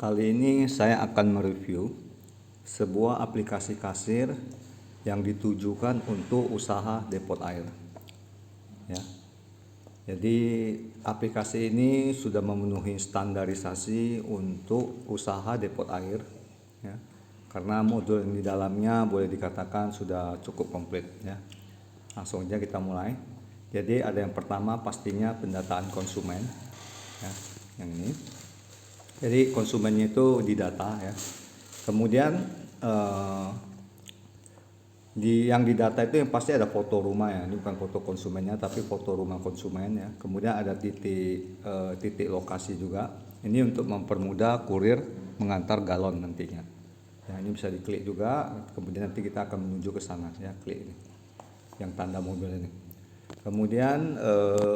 Kali ini saya akan mereview sebuah aplikasi kasir yang ditujukan untuk usaha depot air. Ya. Jadi aplikasi ini sudah memenuhi standarisasi untuk usaha depot air, ya. Karena modul yang di dalamnya boleh dikatakan sudah cukup komplit, ya. Langsung aja kita mulai. Jadi ada yang pertama pastinya pendataan konsumen, ya, yang ini. Jadi konsumennya itu didata, ya. Kemudian yang didata itu yang pasti ada foto rumah, ya. Ini bukan foto konsumennya tapi foto rumah konsumen, ya. Kemudian ada titik lokasi juga. Ini untuk mempermudah kurir mengantar galon nantinya. Ya, ini bisa diklik juga. Kemudian nanti kita akan menuju ke sana, ya. Klik ini, yang tanda mobil ini. Kemudian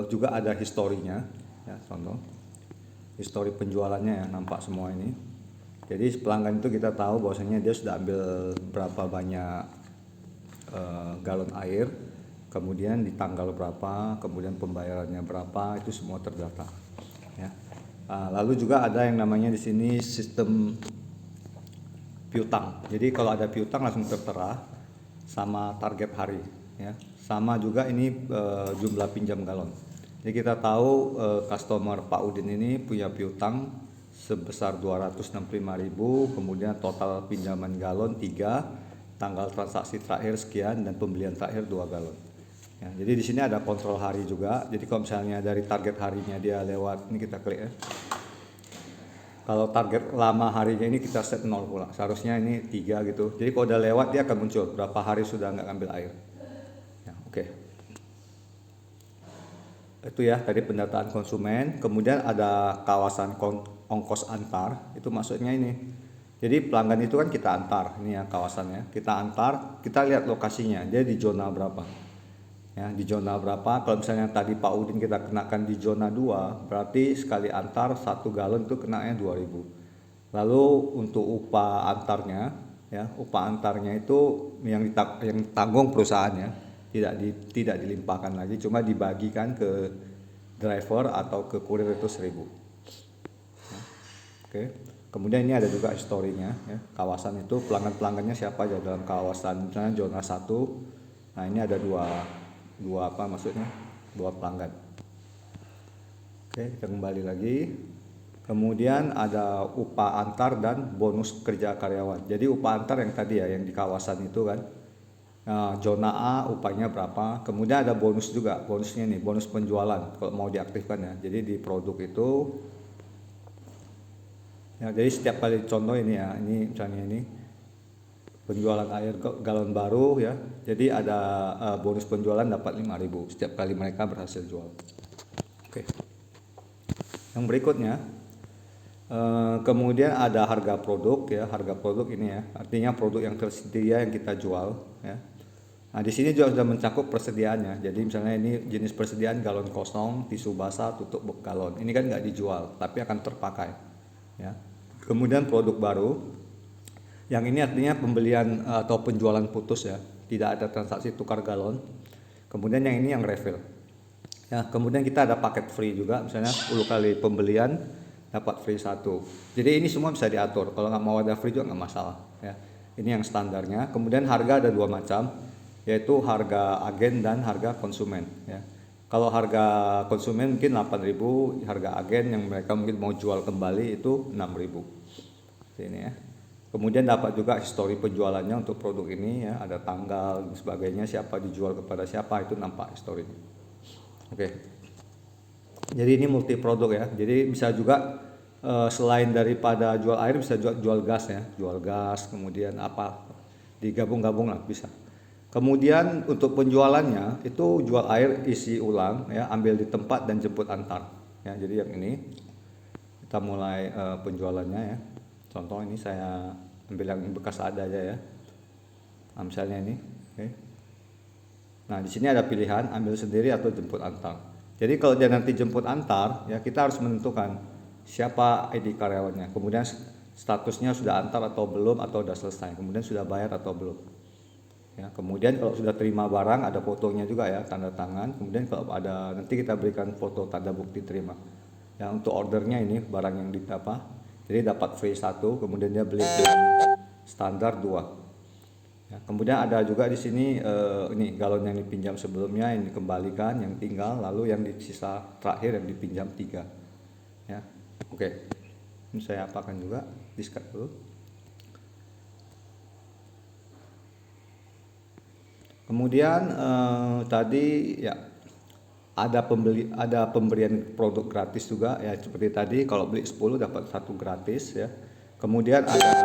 juga ada historinya, ya, contoh. Histori penjualannya, ya, nampak semua ini. Jadi pelanggan itu kita tahu bahwasanya dia sudah ambil berapa banyak galon air, kemudian di tanggal berapa, kemudian pembayarannya berapa, itu semua terdata, ya. Lalu juga ada yang namanya di sini sistem piutang. Jadi kalau ada piutang langsung tertera sama target hari, ya. Sama juga ini jumlah pinjam galon. Jadi kita tahu customer Pak Udin ini punya piutang sebesar 265.000, kemudian total pinjaman galon 3, tanggal transaksi terakhir sekian, dan pembelian terakhir 2 galon. Ya, jadi di sini ada kontrol hari juga. Jadi kalau misalnya dari target harinya dia lewat, ini kita klik, ya. Kalau target lama harinya ini kita set 0 pula. Seharusnya ini 3 gitu. Jadi kalau udah lewat dia akan muncul berapa hari sudah nggak ngambil air. Ya, oke. Itu ya tadi pendataan konsumen. Kemudian ada kawasan ongkos antar, itu maksudnya ini. Jadi pelanggan itu kan kita antar, ini ya kawasannya. Kita antar, kita lihat lokasinya, dia di zona berapa. Ya, di zona berapa. Kalau misalnya tadi Pak Udin kita kenakan di zona 2, berarti sekali antar 1 galon itu kenanya 2.000. Lalu untuk upah antarnya, ya, upah antarnya itu yang tanggung perusahaannya, tidak dilimpahkan lagi, cuma dibagikan ke driver atau ke kurir itu 1.000. Ya, oke. Kemudian ini ada juga historinya, ya, kawasan itu pelanggannya siapa aja dalam kawasan, misalnya zona 1. Nah ini ada dua apa maksudnya, 2 pelanggan. Oke, kita kembali lagi. Kemudian ada upah antar dan bonus kerja karyawan. Jadi upah antar yang tadi, ya, yang di kawasan itu kan. Nah, zona A upahnya berapa. Kemudian ada bonus juga. Bonusnya nih, bonus penjualan kalau mau diaktifkan, ya. Jadi di produk itu, ya, jadi setiap kali contoh ini, ya, ini misalnya ini penjualan air galon baru, ya. Jadi ada bonus penjualan dapat 5.000 setiap kali mereka berhasil jual. Oke. Yang berikutnya kemudian ada harga produk, ya. Harga produk ini, ya, artinya produk yang tersedia yang kita jual, ya. Nah di sini juga sudah mencakup persediaannya. Jadi misalnya ini jenis persediaan galon kosong, tisu basah, tutup galon. Ini kan nggak dijual, tapi akan terpakai, ya. Kemudian produk baru, yang ini artinya pembelian atau penjualan putus, ya, tidak ada transaksi tukar galon. Kemudian yang ini yang refill. Ya, kemudian kita ada paket free juga, misalnya 10 kali pembelian dapat free 1. Jadi ini semua bisa diatur. Kalau nggak mau ada free juga nggak masalah, ya. Ini yang standarnya. Kemudian harga ada 2 macam, yaitu harga agen dan harga konsumen, ya. Kalau harga konsumen mungkin 8.000, harga agen yang mereka mungkin mau jual kembali itu 6.000. Ini, ya. Kemudian dapat juga histori penjualannya untuk produk ini, ya, ada tanggal dan sebagainya, siapa dijual kepada siapa, itu nampak historinya. Oke. Jadi ini multi produk, ya. Jadi bisa juga selain daripada jual air bisa jual gas, ya. Jual gas, kemudian apa digabung-gabung lah bisa. Kemudian untuk penjualannya itu jual air isi ulang, ya, ambil di tempat dan jemput antar, ya. Jadi yang ini kita mulai penjualannya, ya. Contoh ini saya ambil yang bekas ada aja, ya. Nah, misalnya ini, oke. Nah di sini ada pilihan ambil sendiri atau jemput antar. Jadi kalau dia nanti jemput antar, ya, kita harus menentukan siapa ID karyawannya, kemudian statusnya sudah antar atau belum, atau sudah selesai, kemudian sudah bayar atau belum. Ya, kemudian kalau sudah terima barang ada fotonya juga, ya, tanda tangan. Kemudian kalau ada nanti kita berikan foto tanda bukti terima. Ya, untuk ordernya ini barang yang Jadi dapat free 1, kemudian dia beli dengan standar 2. Ya, kemudian ada juga di sini ini galon yang dipinjam sebelumnya yang dikembalikan, yang tinggal, lalu yang di sisa terakhir yang dipinjam 3. Ya, oke. Ini saya apakan juga, discard dulu. Kemudian tadi ya ada pemberian produk gratis juga ya, seperti tadi kalau beli 10 dapat 1 gratis ya. Kemudian ada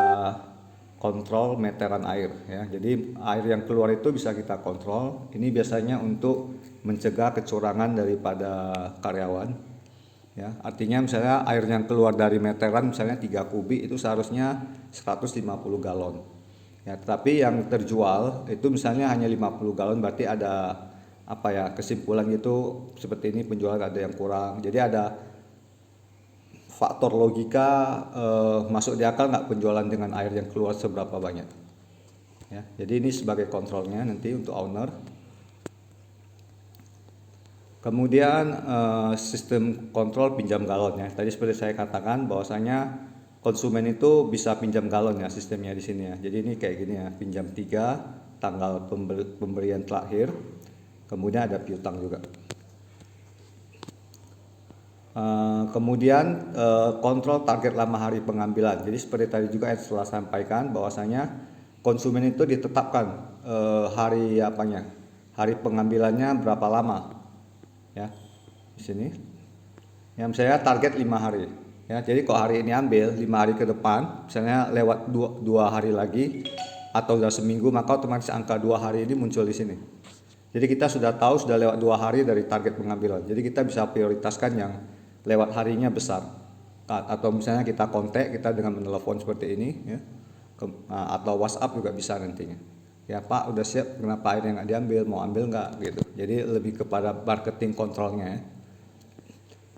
kontrol meteran air ya. Jadi air yang keluar itu bisa kita kontrol. Ini biasanya untuk mencegah kecurangan daripada karyawan ya. Artinya misalnya air yang keluar dari meteran misalnya 3 kubik itu seharusnya 150 galon. Ya, tapi yang terjual itu misalnya hanya 50 galon, berarti ada apa ya, kesimpulan gitu seperti ini, penjualan ada yang kurang. Jadi ada faktor logika masuk di akal nggak penjualan dengan air yang keluar seberapa banyak ya. Jadi ini sebagai kontrolnya nanti untuk owner. Kemudian sistem kontrol pinjam galon ya. Tadi seperti saya katakan bahwasanya konsumen itu bisa pinjam galon ya, sistemnya di sini ya. Jadi ini kayak gini ya, pinjam 3, tanggal pemberian terakhir, kemudian ada piutang juga. Kemudian kontrol target lama hari pengambilan. Jadi seperti tadi juga yang setelah sampaikan bahwasanya konsumen itu ditetapkan hari apanya, hari pengambilannya berapa lama ya. Di sini yang saya target 5 hari ya. Jadi kalau hari ini ambil 5 hari ke depan, misalnya lewat 2 hari lagi atau sudah seminggu, maka otomatis angka 2 hari ini muncul di sini. Jadi kita sudah tahu sudah lewat 2 hari dari target pengambilan. Jadi kita bisa prioritaskan yang lewat harinya besar. Atau misalnya kita kontak, kita dengan menelepon seperti ini ya. Atau WhatsApp juga bisa nantinya. Ya Pak, udah siap, kenapa airnya nggak diambil, mau ambil nggak gitu. Jadi lebih kepada marketing kontrolnya ya.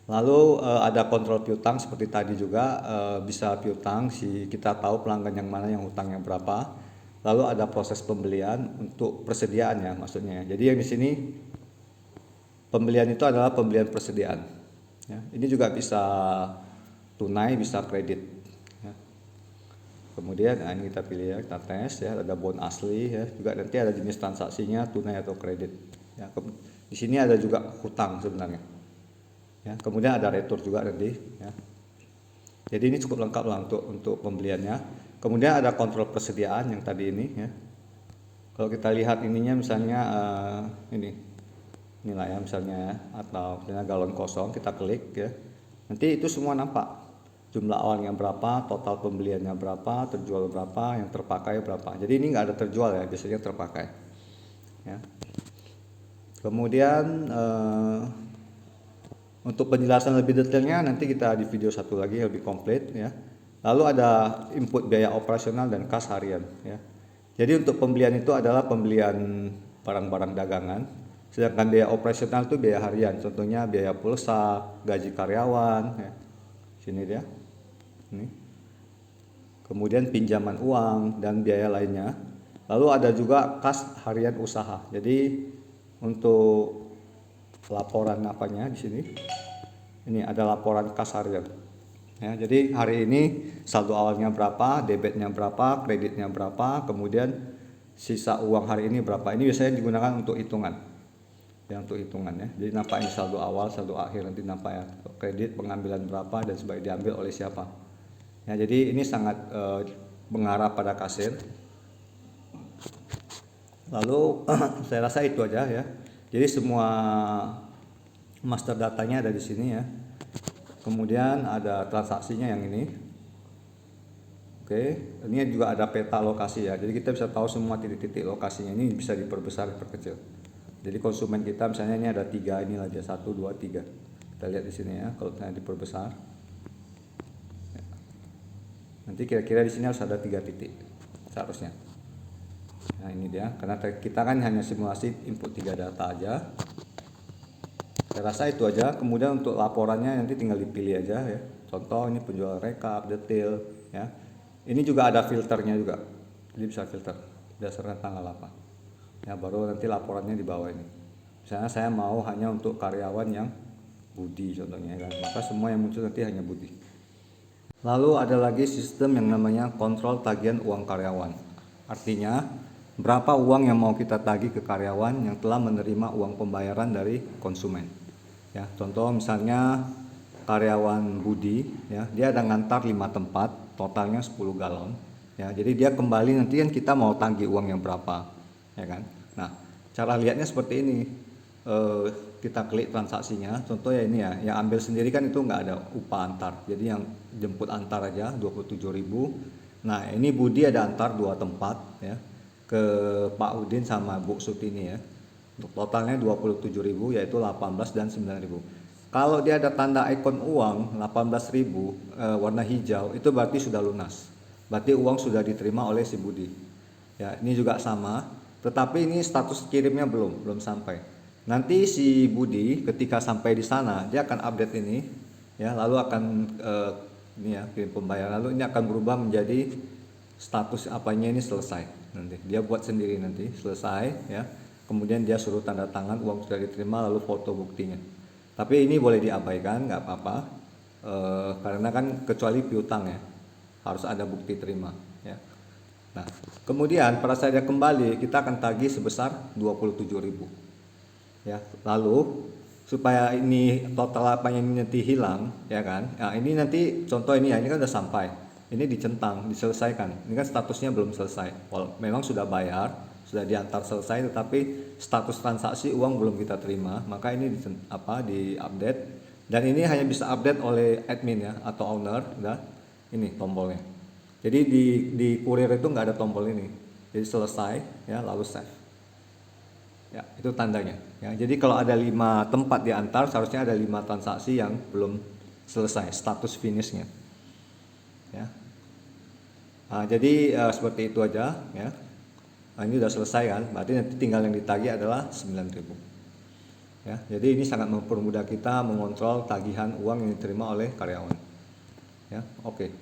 Lalu ada kontrol piutang seperti tadi juga, bisa piutang si kita tahu pelanggan yang mana yang hutangnya berapa. Lalu ada proses pembelian untuk persediaan ya maksudnya. Jadi yang di sini pembelian itu adalah pembelian persediaan. Ya, ini juga bisa tunai, bisa kredit. Ya. Kemudian ini kita pilih ya, kita tes ya, ada bond asli ya, juga nanti ada jenis transaksinya tunai atau kredit. Ya, di sini ada juga hutang sebenarnya. Ya, kemudian ada retur juga nanti. Ya. Jadi ini cukup lengkap lah untuk pembeliannya. Kemudian ada kontrol persediaan yang tadi ini ya. Kalau kita lihat ininya misalnya inilah ya misalnya ya, atau misalnya galon kosong, kita klik ya. Nanti itu semua nampak. Jumlah awalnya berapa, total pembeliannya berapa, terjual berapa, yang terpakai berapa. Jadi ini nggak ada terjual ya, biasanya terpakai. Ya. Kemudian untuk penjelasan lebih detailnya nanti kita di video satu lagi yang lebih komplit ya. Lalu ada input biaya operasional dan kas harian ya. Jadi untuk pembelian itu adalah pembelian barang-barang dagangan, sedangkan biaya operasional itu biaya harian, contohnya biaya pulsa, gaji karyawan ya. Sini dia. Ini. Kemudian pinjaman uang dan biaya lainnya. Lalu ada juga kas harian usaha. Jadi untuk laporan apanya di sini? Ini ada laporan kas harian. Ya, jadi hari ini saldo awalnya berapa, debitnya berapa, kreditnya berapa, kemudian sisa uang hari ini berapa. Ini biasanya digunakan untuk hitungan. Ya, untuk hitungan ya. Jadi nampak ini saldo awal, saldo akhir, nanti nampak ya kredit pengambilan berapa dan sebagai diambil oleh siapa. Ya, jadi ini sangat mengarah pada kasir. Lalu saya rasa itu aja ya. Jadi semua master datanya ada di sini ya. Kemudian ada transaksinya yang ini. Oke, ini juga ada peta lokasi ya. Jadi kita bisa tahu semua titik-titik lokasinya. Ini bisa diperbesar, diperkecil. Jadi konsumen kita misalnya ini ada 3, ini aja 1, 2, 3. Kita lihat di sini ya. Kalau misalnya diperbesar, nanti kira-kira di sini harus ada 3 titik seharusnya. Nah ini dia. Karena kita kan hanya simulasi input 3 data aja. Saya rasa itu aja. Kemudian untuk laporannya nanti tinggal dipilih aja ya. Contoh ini penjualan rekap, detail ya. Ini juga ada filternya juga. Jadi bisa filter berdasarkan tanggal apa. Ya baru nanti laporannya di bawah ini. Misalnya saya mau hanya untuk karyawan yang Budi contohnya kan. Maka semua yang muncul nanti hanya Budi. Lalu ada lagi sistem yang namanya kontrol tagihan uang karyawan. Artinya, berapa uang yang mau kita tagih ke karyawan yang telah menerima uang pembayaran dari konsumen. Ya, contoh misalnya karyawan Budi, ya, dia ada ngantar 5 tempat, totalnya 10 galon. Ya, jadi dia kembali nanti kan kita mau tagih uang yang berapa, ya kan? Nah, cara lihatnya seperti ini. Eh, kita klik transaksinya, contoh ya ini ya, yang ambil sendiri kan itu nggak ada upah antar, jadi yang jemput antar aja 27.000. Nah ini Budi ada antar 2 tempat ya, ke Pak Udin sama Bu Sutini ya, untuk totalnya 27.000, yaitu 18 dan 9.000. Kalau dia ada tanda ikon uang 18.000 warna hijau, itu berarti sudah lunas, berarti uang sudah diterima oleh si Budi ya. Ini juga sama, tetapi ini status kirimnya belum sampai. Nanti si Budi ketika sampai di sana dia akan update ini ya, lalu akan ini ya, kirim pembayaran, lalu ini akan berubah menjadi status apanya ini selesai. Nanti dia buat sendiri, nanti selesai ya, kemudian dia suruh tanda tangan uang sudah diterima, lalu foto buktinya. Tapi ini boleh diabaikan, nggak apa-apa, karena kan kecuali piutang ya, harus ada bukti terima ya. Nah kemudian pada saat dia kembali kita akan tagih sebesar 27.000 ya. Lalu supaya ini total apanya ini nanti hilang ya kan, nah ini nanti contoh ini ya, ini kan udah sampai, ini dicentang, diselesaikan. Ini kan statusnya belum selesai, memang sudah bayar, sudah diantar selesai, tetapi status transaksi uang belum kita terima, maka ini di update. Dan ini hanya bisa update oleh admin ya, atau owner. Udah, ini tombolnya. Jadi di kurir itu nggak ada tombol ini, jadi selesai ya, lalu save ya, itu tandanya ya. Jadi kalau ada 5 tempat diantar, seharusnya ada 5 transaksi yang belum selesai status finishnya ya. Nah, jadi seperti itu aja ya. Nah, ini udah selesai kan, berarti nanti tinggal yang ditagih adalah 9.000 ya. Jadi ini sangat mempermudah kita mengontrol tagihan uang yang diterima oleh karyawan ya. Oke.